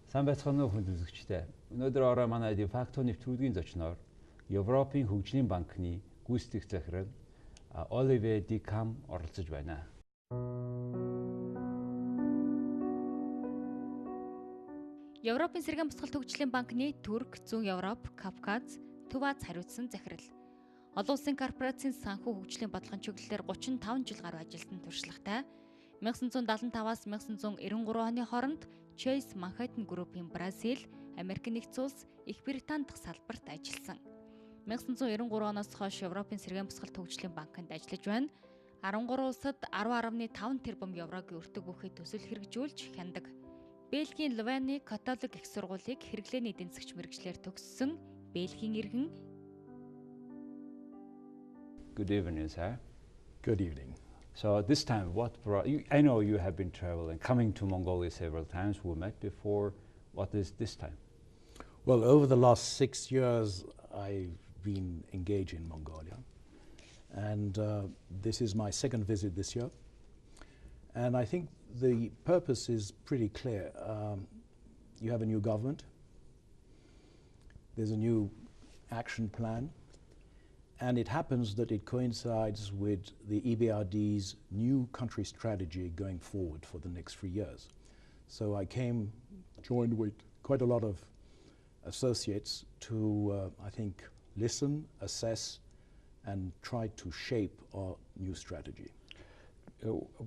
Сайн байцгаана уу хүнд үзэгчдээ. Өнөөдөр орой манай DeFacto нэвтрүүлгийн зочноор Европын хөгжлийн банкны гүйцэтгэх захирал Оливе Декам оролцож байна. Европын Сэргээн Босголт хөгжлийн банкны Турк, Зүүн Европ, Кавказ, Төв Аз хариуцсан захирал. Олон улсын корпорацийн санхүү хөгжлийн бодлогын чиглэлээр 35 жил гаруй ажилтан туршлагатай. 1975-аас 1993 оны хооронд Chase Manhattan Group-ийн Бразил, Америк нэгдсэн улс, Их Британи дахь салбарт ажилласан. 1993 оноос хойш Европын Сэргээн Босголт хөгжлийн банкинд ажиллаж байна. 13 улсад 10.5 тэрбум еврогийн өртөг бүхий төсөл хэрэгжүүлж хянадаг. Бельгийн Louvain католик их сургуулийг хэрэглээний эдийн засгч мэргэжлэр төгссөн Бельгийн иргэн. Good evening, sir. Good evening. So this time, what brought you? I know you have been traveling, coming to Mongolia several times. We met before. What is this time? Well, over the last 6 years, I've been engaged in Mongolia. And this is my second visit this year. And I think the purpose is pretty clear. You have a new government. There's a new action plan. And it happens that it coincides with the EBRD's new country strategy going forward for the next 3 years. So I came, joined with quite a lot of associates to, I think, listen, assess, and try to shape our new strategy.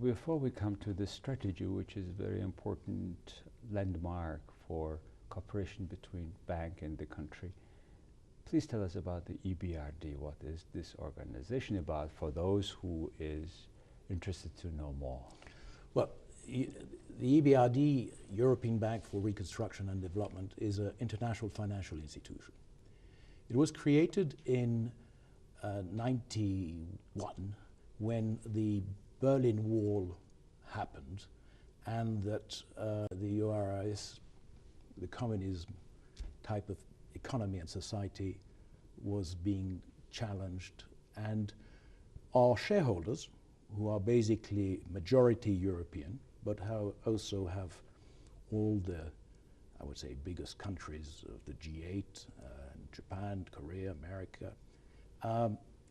Before we come to this strategy, which is a very important landmark for cooperation between bank and the country, please tell us about the EBRD. What is this organization about for those who is interested to know more? Well, the EBRD, European Bank for Reconstruction and Development, is an international financial institution. It was created in 91 when the Berlin Wall happened and that the URSS, the communism type of economy and society, was being challenged, and our shareholders, who are basically majority European, but also have all the, I would say, biggest countries of the G8, Japan, Korea, America,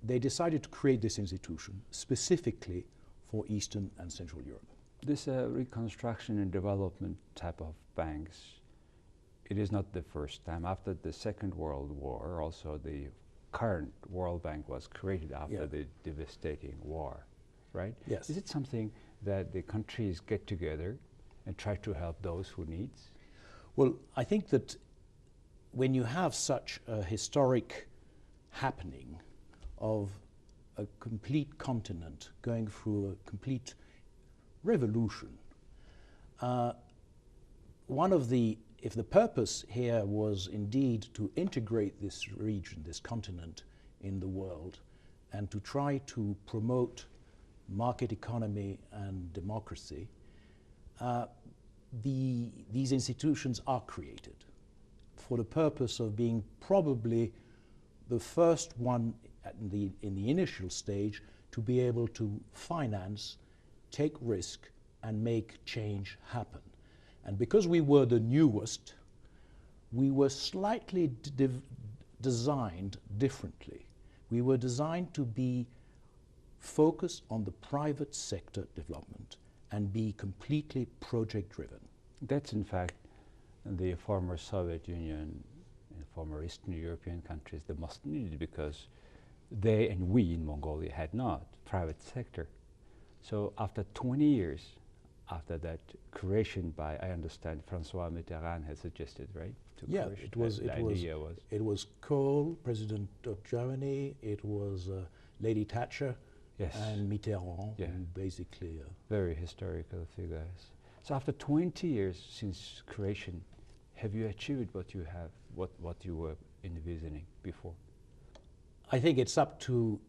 they decided to create this institution specifically for Eastern and Central Europe. This reconstruction and development type of banks, it is not the first time. After the Second World War, also the current World Bank was created after the devastating war, right? Yes. Is it something that the countries get together and try to help those who need? Well, I think that when you have such a historic happening of a complete continent going through a complete revolution, if the purpose here was indeed to integrate this region, this continent in the world, and to try to promote market economy and democracy, these institutions are created for the purpose of being probably the first one in the initial stage to be able to finance, take risk, and make change happen. And because we were the newest, we were slightly designed differently. We were designed to be focused on the private sector development and be completely project-driven. That's in fact the former Soviet Union and former Eastern European countries the most needed, because they and we in Mongolia had not private sector. So after 20 years, after that creation by, I understand, François Mitterrand has suggested, right? Yeah, it was Kohl, President of Germany, it was Lady Thatcher, yes, and Mitterrand, basically. Very historical figures. So after 20 years since creation, have you achieved what you have, what you were envisioning before? I think it's up to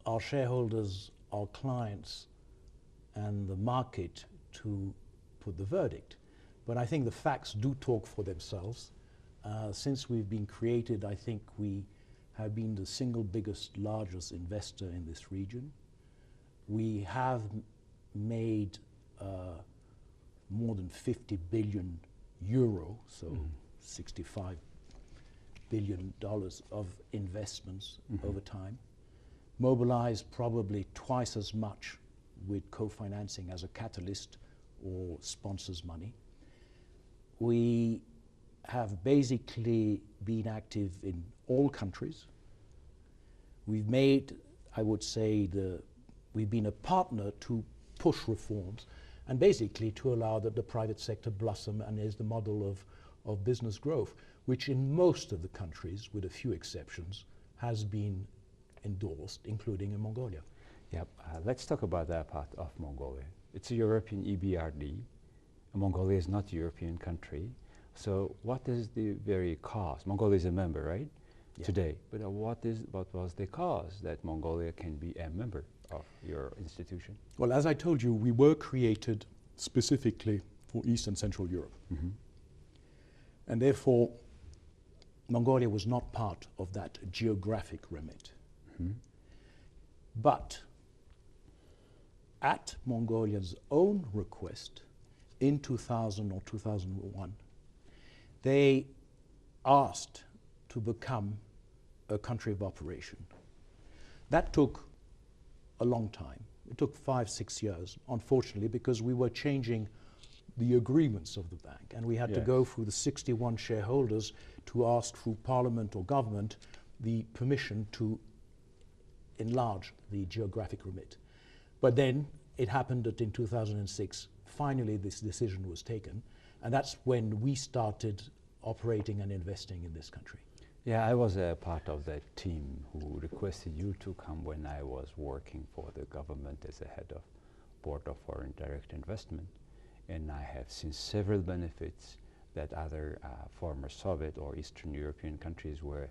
our shareholders, our clients, and the market to put the verdict. But I think the facts do talk for themselves. Since we've been created, I think we have been the single biggest, largest investor in this region. We have made more than 50 billion euro, so $65 billion of investments over time, mobilized probably twice as much with co-financing as a catalyst or sponsors money. We have basically been active in all countries. We've made, I would say, we've been a partner to push reforms and basically to allow that the private sector blossom and is the model of business growth, which in most of the countries, with a few exceptions, has been endorsed, including in Mongolia. Yep. Let's talk about that part of Mongolia. It's a European EBRD. Mongolia is not a European country. So what is the very cause? Mongolia is a member, right? Yeah. Today. But what was the cause that Mongolia can be a member of your institution? Well, as I told you, we were created specifically for East and Central Europe. And therefore, Mongolia was not part of that geographic remit. But at Mongolia's own request, in 2000 or 2001, they asked to become a country of operation. That took a long time. It took 5-6 years, unfortunately, because we were changing the agreements of the bank, and we had to go through the 61 shareholders to ask through parliament or government the permission to enlarge the geographic remit. But then it happened that in 2006, finally this decision was taken, and that's when we started operating and investing in this country. Yeah, I was a part of that team who requested you to come when I was working for the government as a head of Board of Foreign Direct Investment. And I have seen several benefits that other former Soviet or Eastern European countries were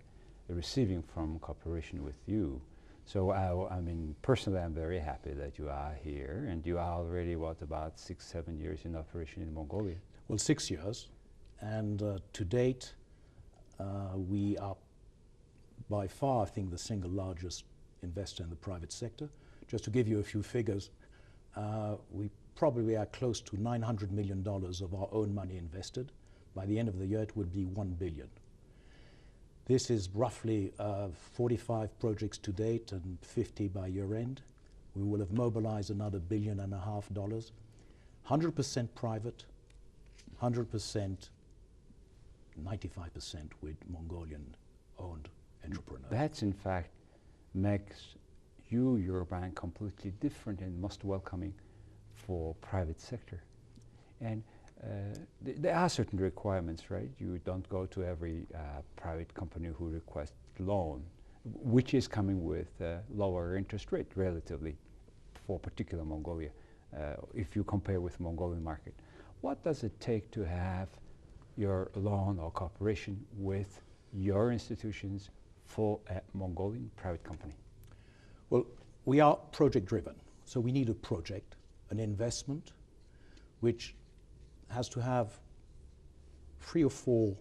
receiving from cooperation with you. So I mean, personally, I'm very happy that you are here, and you are already, what, about 6-7 years in operation in Mongolia? Well, 6 years, and to date, we are by far, I think, the single largest investor in the private sector. Just to give you a few figures, we probably are close to $900 million of our own money invested. By the end of the year, it would be $1 billion. This is roughly 45 projects to date and 50 by year end. We will have mobilized another $1.5 billion. 100% private, 100%, 95% with Mongolian-owned entrepreneurs. That's in fact makes you, your bank, completely different and most welcoming for private sector. And there are certain requirements, right? You don't go to every private company who requests loan, which is coming with lower interest rate relatively for particular Mongolia, if you compare with Mongolian market. What does it take to have your loan or cooperation with your institutions for a Mongolian private company? Well, we are project driven, so we need a project, an investment, which has to have 3 or 4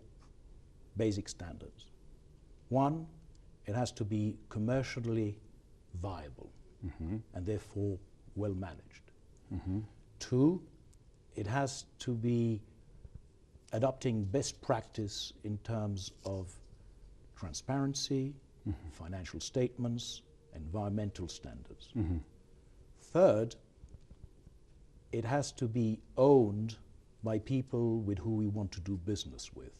basic standards. 1, it has to be commercially viable and therefore well managed. 2, it has to be adopting best practice in terms of transparency, financial statements, environmental standards. 3rd, it has to be owned by people with who we want to do business with,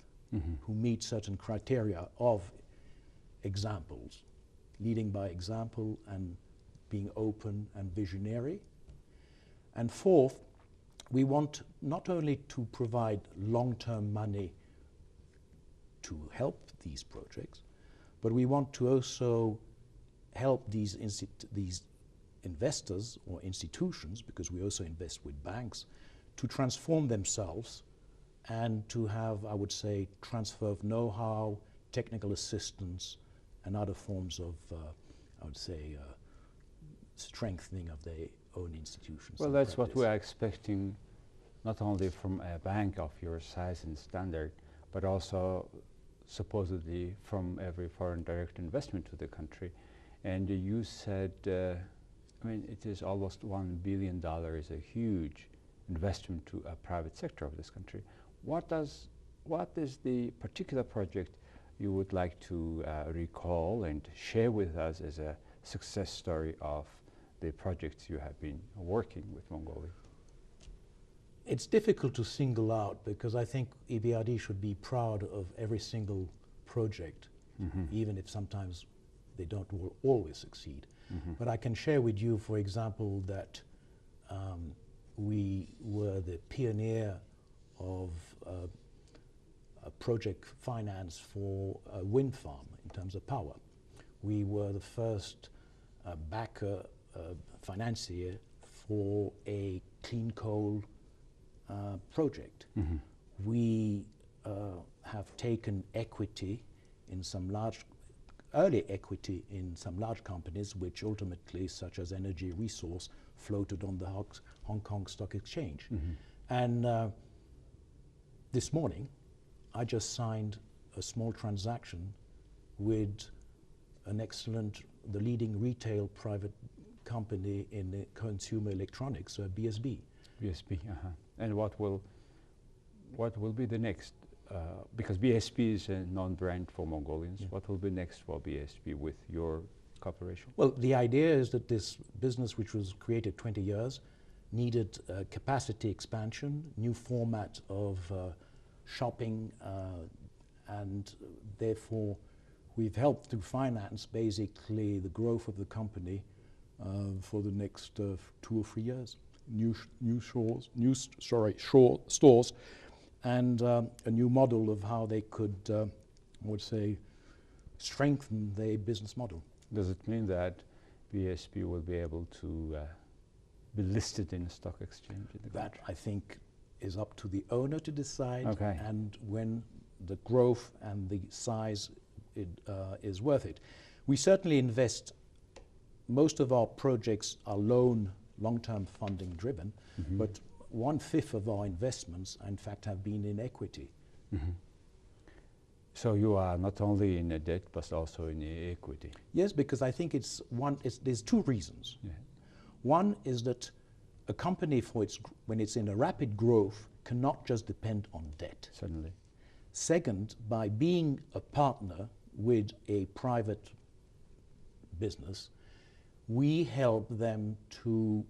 who meet certain criteria of examples, leading by example and being open and visionary. And 4th, we want not only to provide long-term money to help these projects, but we want to also help these investors or institutions, because we also invest with banks, to transform themselves and to have, I would say, transfer of know-how, technical assistance, and other forms of, I would say, strengthening of their own institutions. Well, that's what we are expecting, not only from a bank of your size and standard, but also supposedly from every foreign direct investment to the country. And you said, I mean, it is almost $1 billion, a huge investment to a private sector of this country. What is the particular project you would like to recall and share with us as a success story of the projects you have been working with Mongolia? It's difficult to single out because I think EBRD should be proud of every single project, even if sometimes they don't always succeed. But I can share with you, for example, that we were the pioneer of project finance for a wind farm in terms of power. We were the first backer, financier for a clean coal project. We have taken equity in some early equity in some large companies which ultimately, such as Energy Resource, floated on the Hong Kong Stock Exchange. And this morning, I just signed a small transaction with the leading retail private company in consumer electronics, BSB. BSB, And what will be the next? Because BSB is a non-brand for Mongolians. What will be next for BSB with your cooperation? Well, the idea is that this business, which was created 20 years, needed capacity expansion, new format of shopping, and therefore we've helped to finance basically the growth of the company for the next 2 or 3 years. New stores, and a new model of how they could, I would say, strengthen their business model. Does it mean that BSB will be able to be listed in a stock exchange in the That, country? I think, is up to the owner to decide, Okay. and when the growth and the size is worth it. We certainly invest. Most of our projects are long-term funding driven, but 1/5 of our investments, in fact, have been in equity. So you are not only in a debt, but also in equity. Yes, because I think there's two reasons. One is that a company, when it's in a rapid growth, cannot just depend on debt. Certainly. Second, by being a partner with a private business, we help them to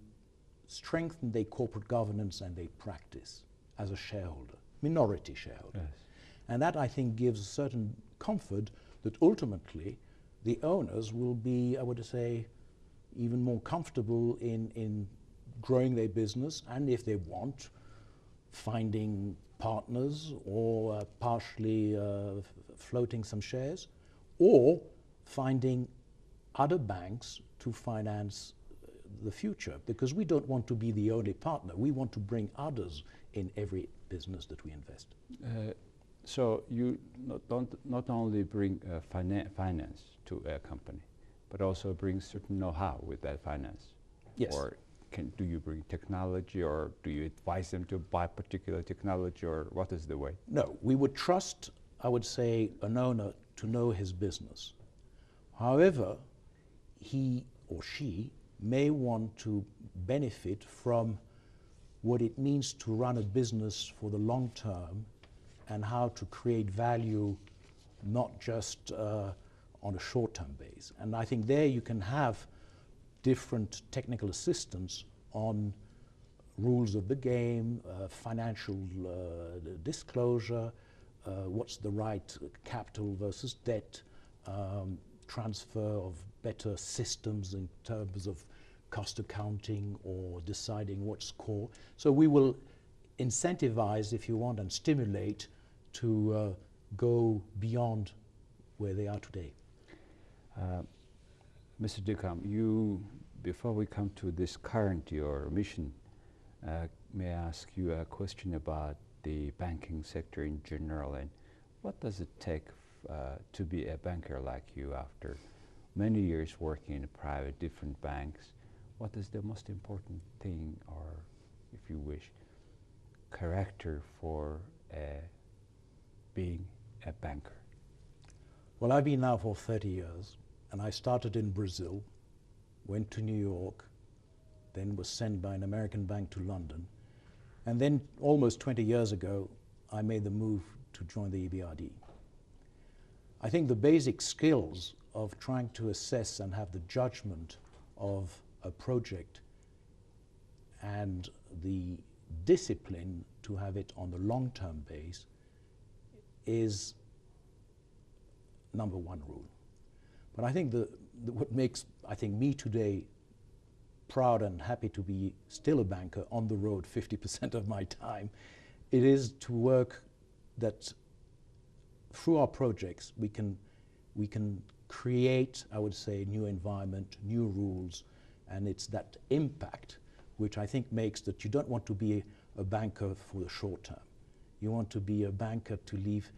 strengthen their corporate governance and their practice as a shareholder, minority shareholder. Yes. And that, I think, gives a certain comfort that ultimately the owners will be, I would say, even more comfortable in growing their business, and if they want, finding partners or partially floating some shares, or finding other banks to finance the future, because we don't want to be the only partner. We want to bring others in every business that we invest. So you not only bring finance to a company, but also bring certain know-how with that finance. Yes. Or do you bring technology, or do you advise them to buy particular technology, or what is the way? No, we would trust, I would say, an owner to know his business. However, he or she may want to benefit from what it means to run a business for the long term and how to create value, not just on a short-term base. And I think there you can have different technical assistance on rules of the game, financial disclosure, what's the right capital versus debt, transfer of better systems in terms of cost accounting or deciding what's core. So we will incentivize, if you want, and stimulate to go beyond where they are today. Mr. Dekam, before we come to this current, your mission, may I ask you a question about the banking sector in general, and what does it take to be a banker like you after many years working in private, different banks? What is the most important thing, or if you wish, character for being a banker? Well, I've been now for 30 years, and I started in Brazil, went to New York, then was sent by an American bank to London, and then almost 20 years ago, I made the move to join the EBRD. I think the basic skills of trying to assess and have the judgment of a project and the discipline to have it on the long-term base is number one rule. But I think what makes, I think, me today proud and happy to be still a banker on the road 50% of my time, it is to work that through our projects we can create, I would say, new environment, new rules, and it's that impact which I think makes that you don't want to be a banker for the short term. You want to be a banker to leave,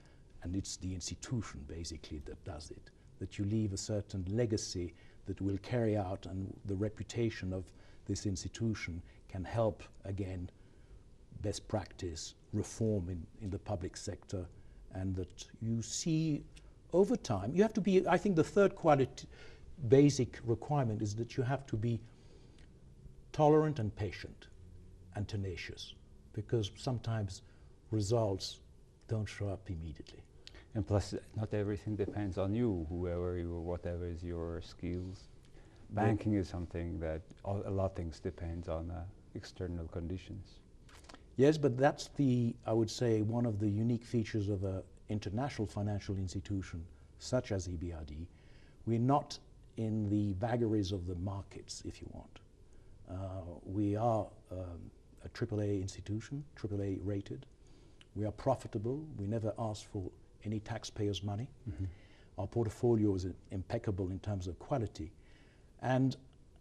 and it's the institution basically that does it, that you leave a certain legacy that will carry out, and the reputation of this institution can help, again, best practice, reform in the public sector, and that you see over time, you have to be, I think the third quality, basic requirement is that you have to be tolerant and patient and tenacious, because sometimes results don't show up immediately. And plus, not everything depends on you, whoever you, whatever is your skills. Banking is something that a lot of things depends on external conditions. Yes, but that's I would say, one of the unique features of an international financial institution such as EBRD. We're not in the vagaries of the markets, if you want. We are a AAA institution, AAA rated. We are profitable. We never ask for any taxpayers' money. Mm-hmm. Our portfolio is impeccable in terms of quality. And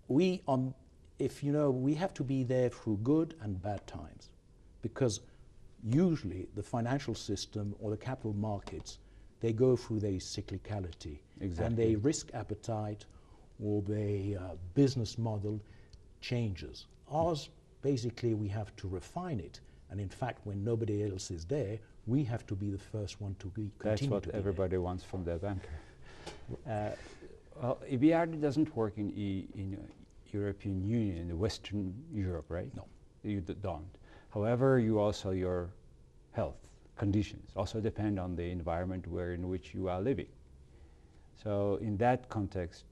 we have to be there through good and bad times, because usually the financial system or the capital markets, they go through their cyclicality. Exactly. And their risk appetite or their business model changes. Ours, basically, we have to refine it. And in fact, when nobody else is there, we have to be the first one to continue. That's what everybody wants from their banker. Well, EBRD doesn't work in European Union, in Western Europe, right? No. You don't. However, your health conditions also depend on the environment in which you are living. So in that context,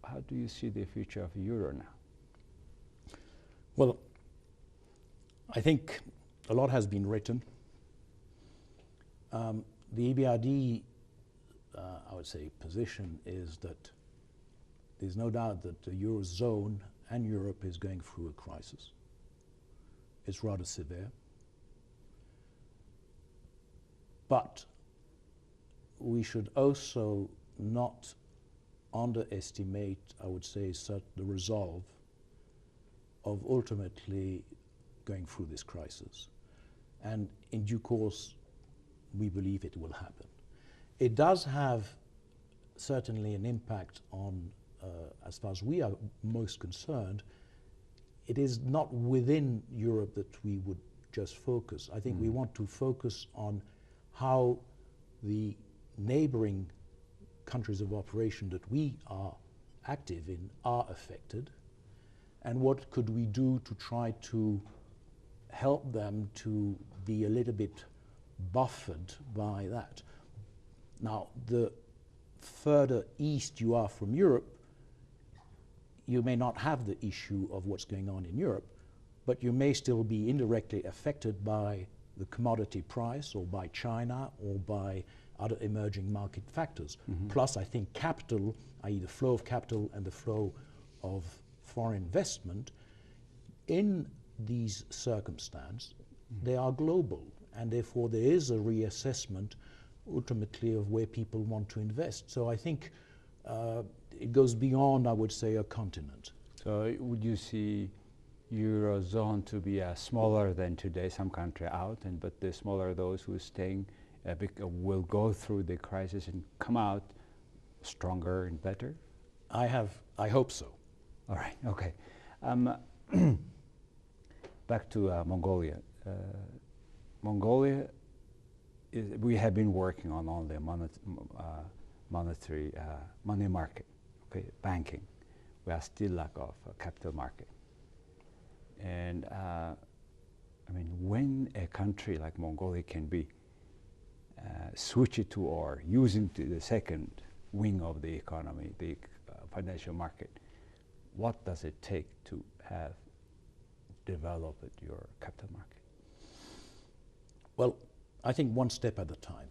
how do you see the future of euro now? Well, I think a lot has been written. The EBRD, I would say, position is that there's no doubt that the Eurozone and Europe is going through a crisis. It's rather severe. But we should also not underestimate, I would say, the resolve of ultimately going through this crisis. And in due course, we believe it will happen. It does have certainly an impact on, as far as we are most concerned, it is not within Europe that we would just focus. I think we want to focus on how the neighboring countries of operation that we are active in are affected, and what could we do to try to help them to be a little bit buffered by that. Now, the further east you are from Europe, you may not have the issue of what's going on in Europe, but you may still be indirectly affected by the commodity price or by China or by other emerging market factors. Mm-hmm. Plus, I think capital, i.e. the flow of capital and the flow of foreign investment, in these circumstances, they are global, and therefore there is a reassessment ultimately of where people want to invest. So I think it goes beyond, I would say, a continent. So would you see Eurozone to be smaller than today, some country out, but the smaller those who are staying will go through the crisis and come out stronger and better? I hope so. All right, okay. Back to Mongolia. Mongolia, we have been working on the monetary money market, okay, banking. We are still lack of capital market. And I mean, when a country like Mongolia can be switched to or using to the second wing of the economy, the financial market, what does it take to have developed your capital market? Well, I think one step at a time.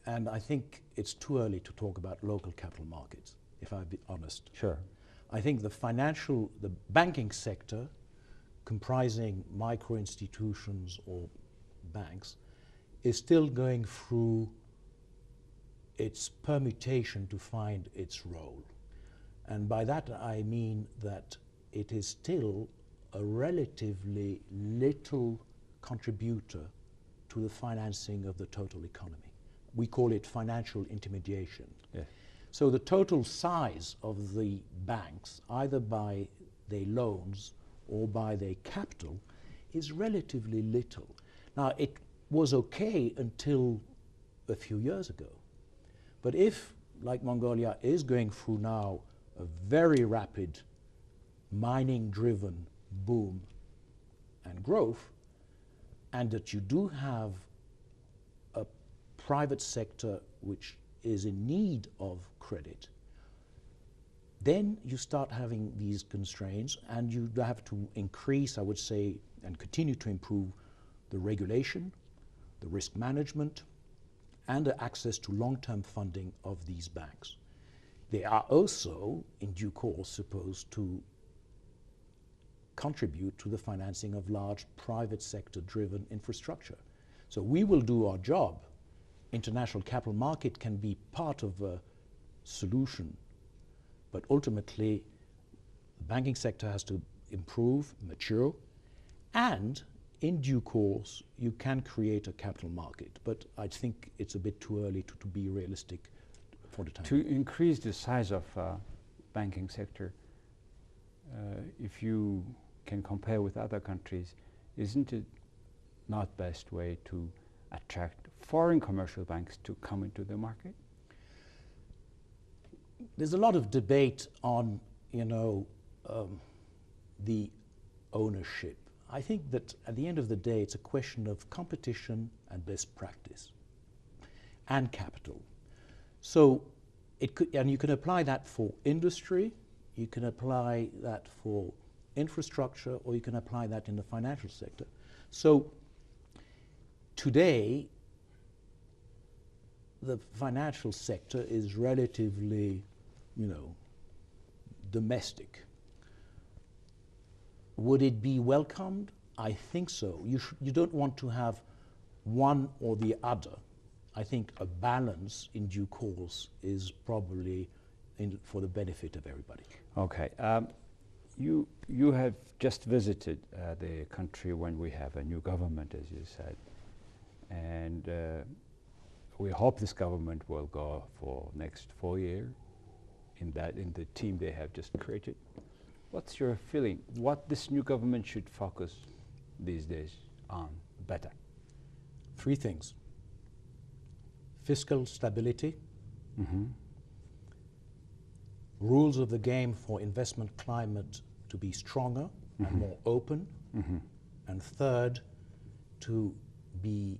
And I think it's too early to talk about local capital markets, if I be honest. Sure. I think the banking sector, comprising micro institutions or banks, is still going through its permutation to find its role. And by that I mean that it is still a relatively little contributor to the financing of the total economy. We call it financial intermediation. Yes. So the total size of the banks, either by their loans or by their capital, is relatively little. Now, it was okay until a few years ago. But if, like Mongolia is going through now, a very rapid mining-driven boom and growth, and that you do have a private sector which is in need of credit, then you start having these constraints, and you have to increase, I would say, and continue to improve the regulation, the risk management, and the access to long-term funding of these banks. They are also, in due course, supposed to contribute to the financing of large private sector-driven infrastructure. So we will do our job. International capital market can be part of a solution, but ultimately the banking sector has to improve, mature, and in due course you can create a capital market. But I think it's a bit too early to be realistic for the time. To increase the size of banking sector, if you can compare with other countries, isn't it not best way to attract foreign commercial banks to come into the market? There's a lot of debate on, the ownership. I think that at the end of the day, it's a question of competition and best practice and capital. So and you can apply that for industry, you can apply that for infrastructure, or you can apply that in the financial sector. So today, the financial sector is relatively, domestic. Would it be welcomed? I think so. You don't want to have one or the other. I think a balance in due course is probably for the benefit of everybody. Okay. You have just visited the country when we have a new government, as you said, and we hope this government will go for next 4 years in the team they have just created. What's your feeling? What this new government should focus these days on better? 3 things. Fiscal stability, rules of the game for investment climate to be stronger and more open, and third, to be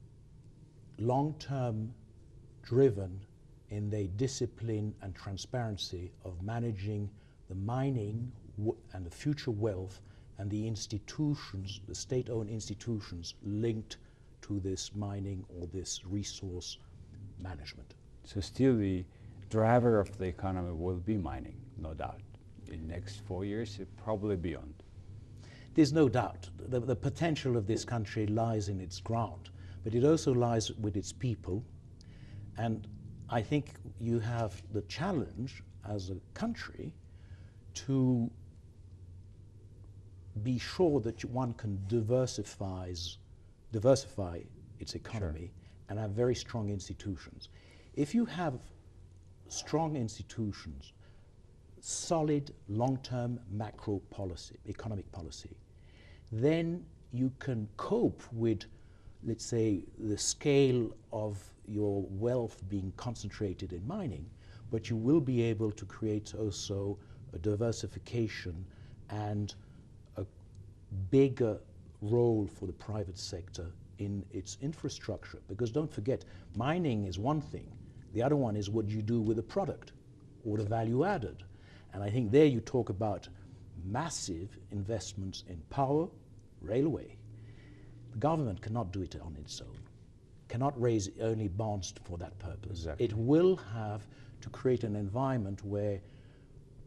long-term driven in their discipline and transparency of managing the mining and the future wealth and the institutions, the state-owned institutions linked to this mining or this resource management. So still the driver of the economy will be mining, no doubt. In the next 4 years, probably beyond. There's no doubt. The potential of this country lies in its ground, but it also lies with its people. And I think you have the challenge as a country to be sure that one can diversify its economy and have very strong institutions. If you have strong institutions, solid long-term macro policy, economic policy, then you can cope with, let's say, the scale of your wealth being concentrated in mining, but you will be able to create also a diversification and a bigger role for the private sector in its infrastructure. Because don't forget, mining is one thing. The other one is what you do with the product or the value added. And I think there you talk about massive investments in power, railway. The government cannot do it on its own, cannot raise only bonds for that purpose. Exactly. It will have to create an environment where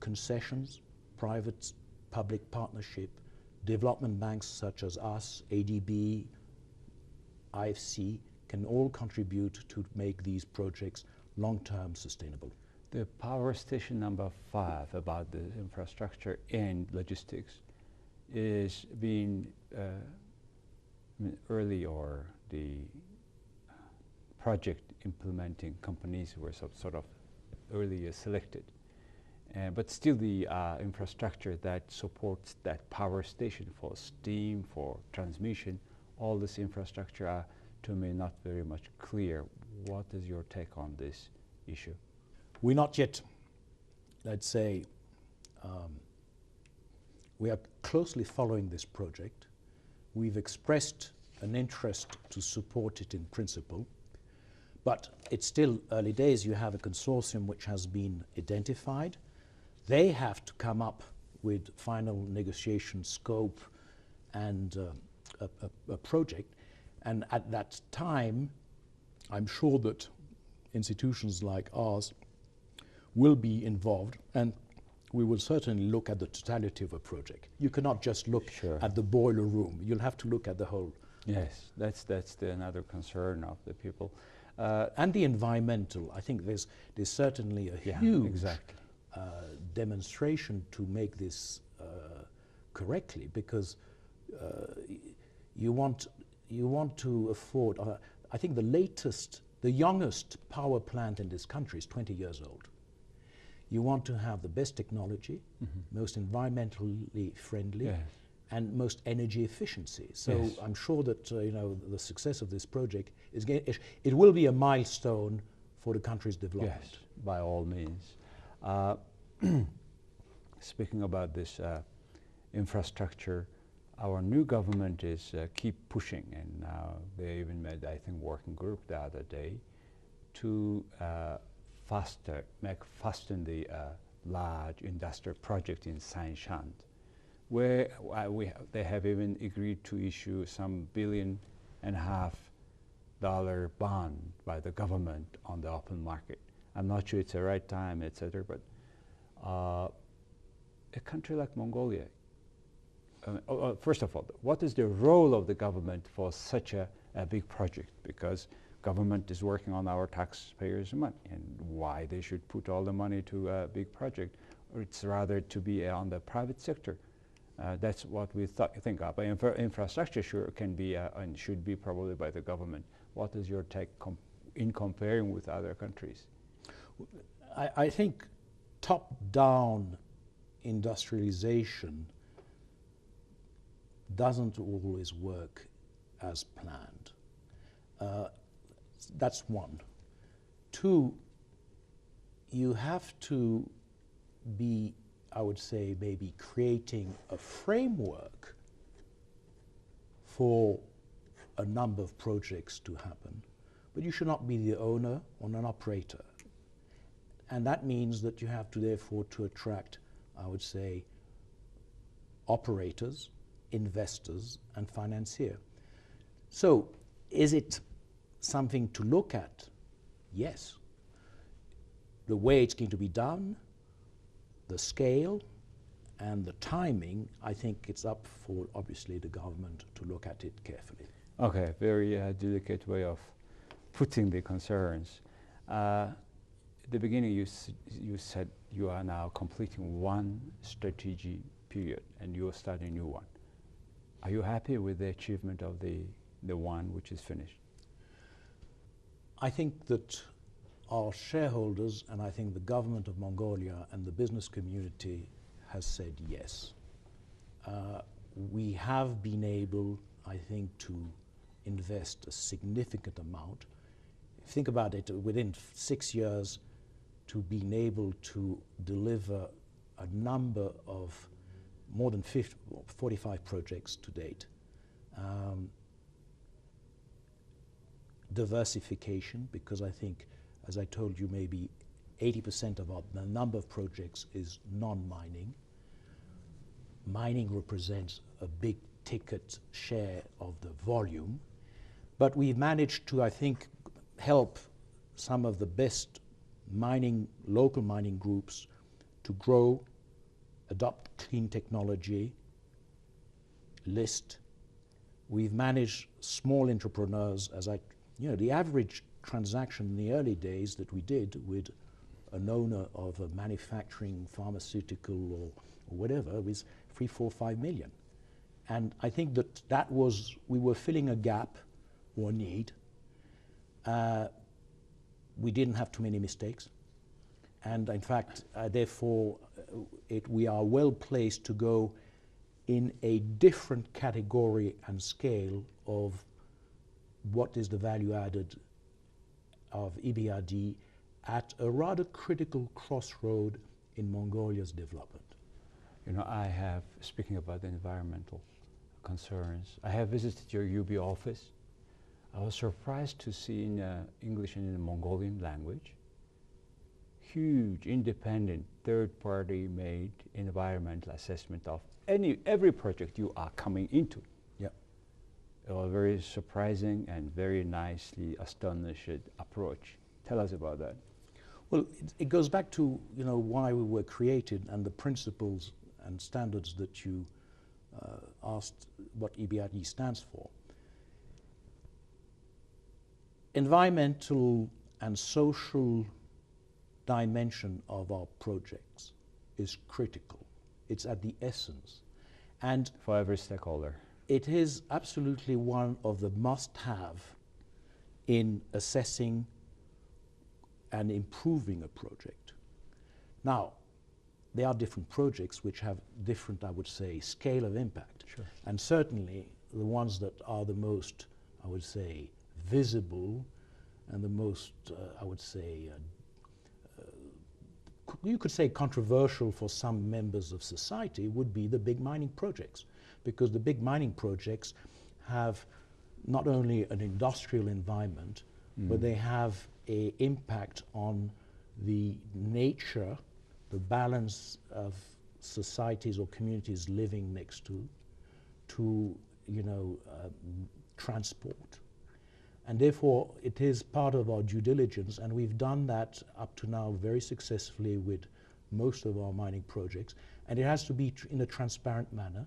concessions, private public partnership, development banks such as us, ADB, IFC, can all contribute to make these projects long-term sustainable. The power station number 5 about the infrastructure and logistics is being early, or the project implementing companies were sort of earlier selected. But still the infrastructure that supports that power station for steam, for transmission, all this infrastructure are to me not very much clear. What is your take on this issue? We're not yet, let's say, we are closely following this project. We've expressed an interest to support it in principle, but it's still early days. You have a consortium which has been identified. They have to come up with final negotiation scope and a project. And at that time, I'm sure that institutions like ours will be involved, and we will certainly look at the totality of a project. You cannot just look at the boiler room. You'll have to look at the whole. Yes, that's another concern of the people. And the environmental. I think there's certainly a huge demonstration to make this correctly, because you want to afford. I think the youngest power plant in this country is 20 years old. You want to have the best technology, most environmentally friendly, and most energy efficiency. So I'm sure that the success of this project it will be a milestone for the country's development. Yes, by all means. Speaking about this infrastructure, our new government is keep pushing, and now they even made, I think, working group the other day to fasten the large industrial project in Saint-Chand, where they have even agreed to issue some $1.5 billion bond by the government on the open market. I'm not sure it's the right time, etc. But a country like Mongolia, first of all, what is the role of the government for such a big project? Because government is working on our taxpayers' money, and why they should put all the money to a big project, or it's rather to be on the private sector. That's what we think of. Infrastructure sure can be and should be probably by the government. What is your take in comparing with other countries? I think top-down industrialization doesn't always work as planned. That's one. Two, you have to be, I would say, maybe creating a framework for a number of projects to happen, but you should not be the owner or an operator. And that means that you have to therefore to attract, I would say, operators, investors, and financiers. So is it something to look at? Yes. The way it's going to be done, the scale, and the timing, I think it's up for, obviously, the government to look at it carefully. Okay, very delicate way of putting the concerns. At the beginning, you said you are now completing one strategy period, and you are starting a new one. Are you happy with the achievement of the one which is finished? I think that our shareholders, and I think the government of Mongolia and the business community has said yes. We have been able, I think, to invest a significant amount. Think about it, within 6 years, to being able to deliver a number of more than 45 projects to date. diversification, because I think, as I told you, maybe 80% of the number of projects is non-mining. Mining represents a big ticket share of the volume, but we've managed to, I think, help some of the best local mining groups to grow, adopt clean technology, list. We've managed small entrepreneurs, the average transaction in the early days that we did with an owner of a manufacturing, pharmaceutical or whatever was 3, 4, 5 million. And I think that was, we were filling a gap or need. We didn't have too many mistakes. And in fact, therefore, we are well placed to go in a different category and scale of what is the value added of EBRD at a rather critical crossroad in Mongolia's development. You know, speaking about the environmental concerns, I have visited your UB office. I was surprised to see in English and in the Mongolian language, huge, independent, third-party made environmental assessment of every project you are coming into. Yeah. A very surprising and very nicely astonished approach. Tell us about that. Well, it goes back to, why we were created and the principles and standards that you asked what EBRD stands for. Environmental and social dimension of our projects is critical. It's at the essence. And for every stakeholder. It is absolutely one of the must-have in assessing and improving a project. Now, there are different projects which have different, I would say, scale of impact. Sure. And certainly the ones that are the most, I would say, visible and the most, I would say, you could say controversial for some members of society would be the big mining projects, because the big mining projects have not only an industrial environment, but they have an impact on the nature, the balance of societies or communities living next to transport. And therefore, it is part of our due diligence, and we've done that up to now very successfully with most of our mining projects. And it has to be in a transparent manner,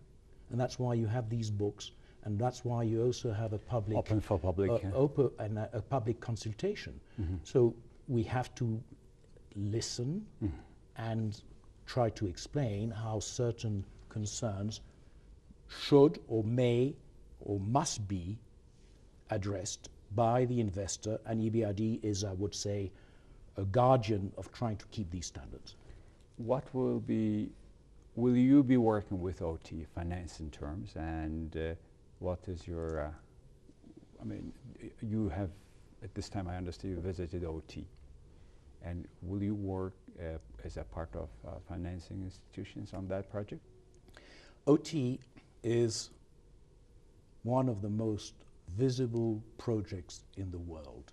and that's why you have these books, and that's why you also have a public open for public and a public consultation. So we have to listen and try to explain how certain concerns should or may or must be addressed by the investor, and EBRD is, I would say, a guardian of trying to keep these standards. Will you be working with OT, finance in terms, and what is your, you have, at this time I understand you visited OT, and will you work as a part of financing institutions on that project? OT is one of the most visible projects in the world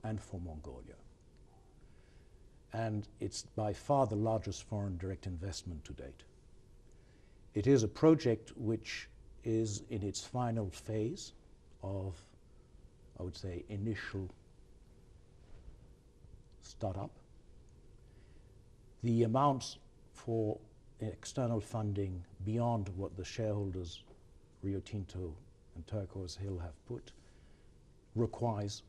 and for Mongolia. And it's by far the largest foreign direct investment to date. It is a project which is in its final phase of, I would say, initial startup. The amounts for external funding beyond what the shareholders, Rio Tinto and Turquoise Hill, have put requires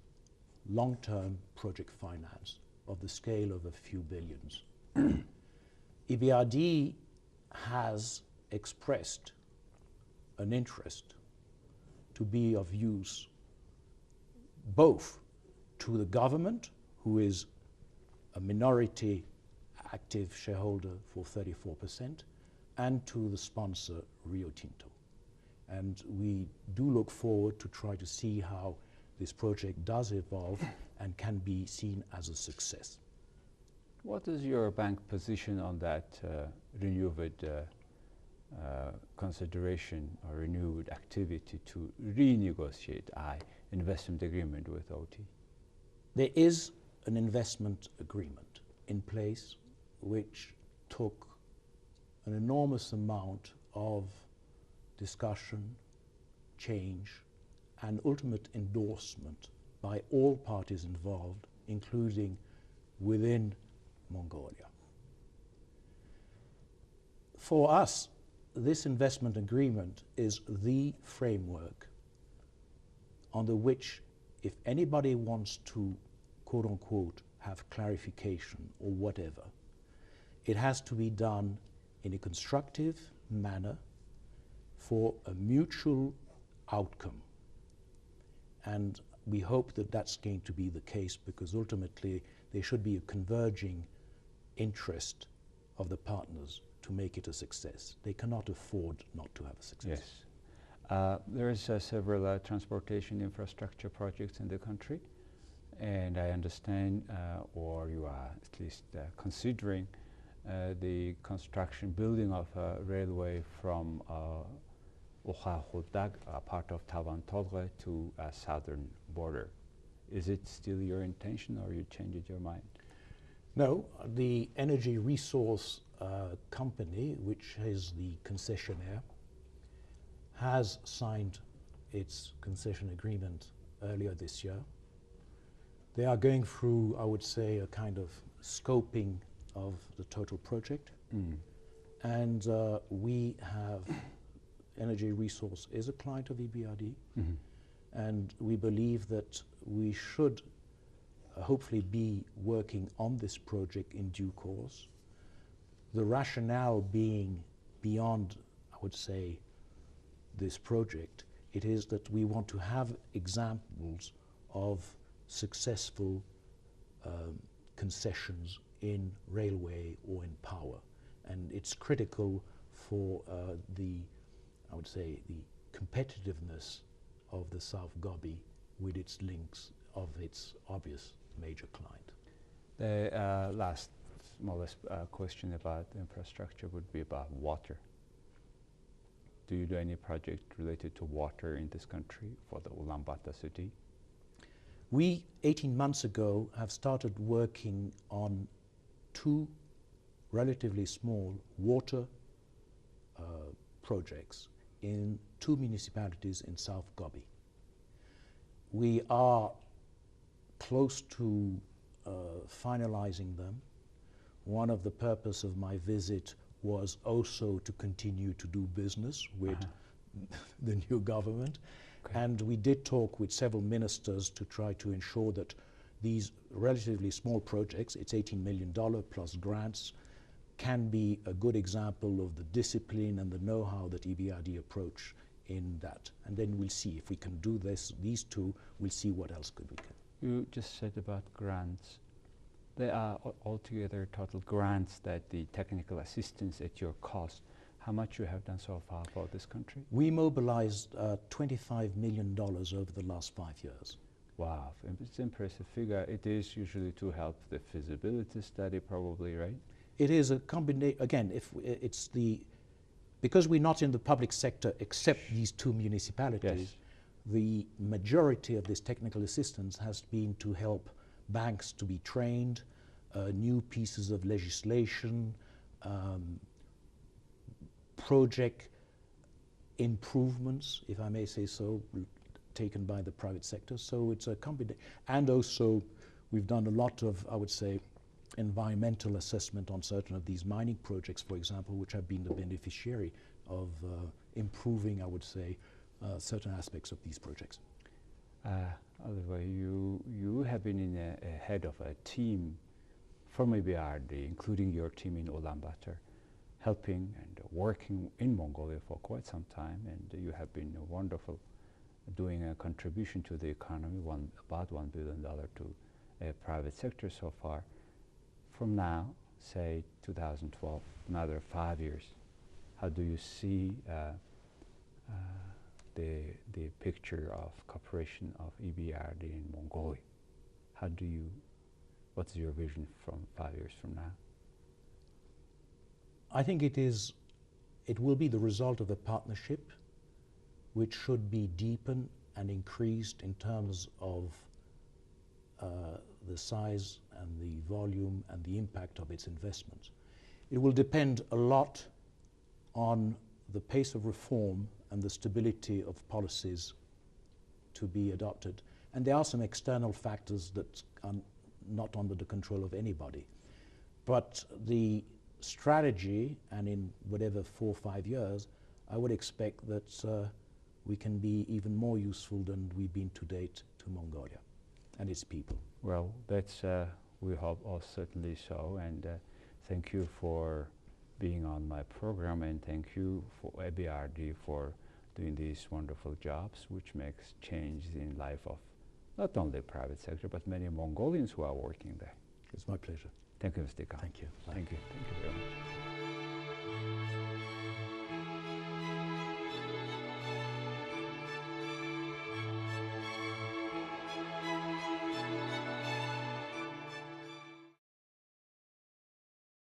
long-term project finance of the scale of a few billions. EBRD has expressed an interest to be of use both to the government, who is a minority active shareholder for 34%, and to the sponsor, Rio Tinto. And we do look forward to try to see how this project does evolve and can be seen as a success. What is your bank position on that renewed consideration or renewed activity to renegotiate investment agreement with OT? There is an investment agreement in place which took an enormous amount of discussion, change, and ultimate endorsement by all parties involved, including within Mongolia. For us, this investment agreement is the framework under which, if anybody wants to, quote unquote, have clarification or whatever, it has to be done in a constructive manner for a mutual outcome. And we hope that that's going to be the case, because ultimately there should be a converging interest of the partners to make it a success. They cannot afford not to have a success. Yes. There is several transportation infrastructure projects in the country, and I understand, or you are at least considering the building of a railway from hyanadag, part of Tavan Tolghe, to a southern border. Is it still your intention, or you changed your mind? No, the energy resource company, which is the concessionaire, has signed its concession agreement earlier this year. They are going through, I would say, a kind of scoping of the total project. And we have, Energy Resource is a client of EBRD, and we believe that we should hopefully be working on this project in due course. The rationale being beyond, I would say, this project, it is that we want to have examples of successful concessions in railway or in power. And it's critical for I would say, the competitiveness of the South Gobi with its links of its obvious major client. The last smallest question about infrastructure would be about water. Do you do any project related to water in this country for the Ulaanbaatar city? We, 18 months ago, have started working on two relatively small water projects in two municipalities in South Gobi. We are close to finalizing them. One of the purpose of my visit was also to continue to do business with the new government. Okay. And we did talk with several ministers to try to ensure that these relatively small projects, it's $18 million plus grants, can be a good example of the discipline and the know-how that EBRD approach in that. And then we'll see if we can do these two, we'll see what else we can. You just said about grants. There are altogether total grants that the technical assistance at your cost. How much you have done so far for this country? We mobilized $25 million over the last 5 years. Wow, it's an impressive figure. It is usually to help the feasibility study, probably, right? It is a combination, again, because we're not in the public sector except these two municipalities, yes. The majority of this technical assistance has been to help banks to be trained, new pieces of legislation, project improvements, if I may say so, taken by the private sector. So it's a combination. And also we've done a lot of, I would say, environmental assessment on certain of these mining projects, for example, which have been the beneficiary of improving, I would say, certain aspects of these projects. Oливе, you have been in a head of a team from EBRD, including your team in Ulaanbaatar, helping and working in Mongolia for quite some time, and you have been wonderful, doing a contribution to the economy, about $1 billion to a private sector so far. From now, say 2012, another 5 years, how do you see the picture of cooperation of EBRD in Mongolia? What's your vision from 5 years from now? I think it is it will be the result of a partnership which should be deepened and increased in terms of the size and the volume and the impact of its investments. It will depend a lot on the pace of reform and the stability of policies to be adopted. And there are some external factors that are not under the control of anybody. But the strategy, and in whatever 4 or 5 years, I would expect that we can be even more useful than we've been to date to Mongolia and its people. Well, that's, we hope certainly so, and thank you for being on my program, and thank you for ABRD for doing these wonderful jobs, which makes change in life of not only the private sector, but many Mongolians who are working there. It's my pleasure. Thank you, Mr. DeKam. Thank you. Thank you. Thank you very much.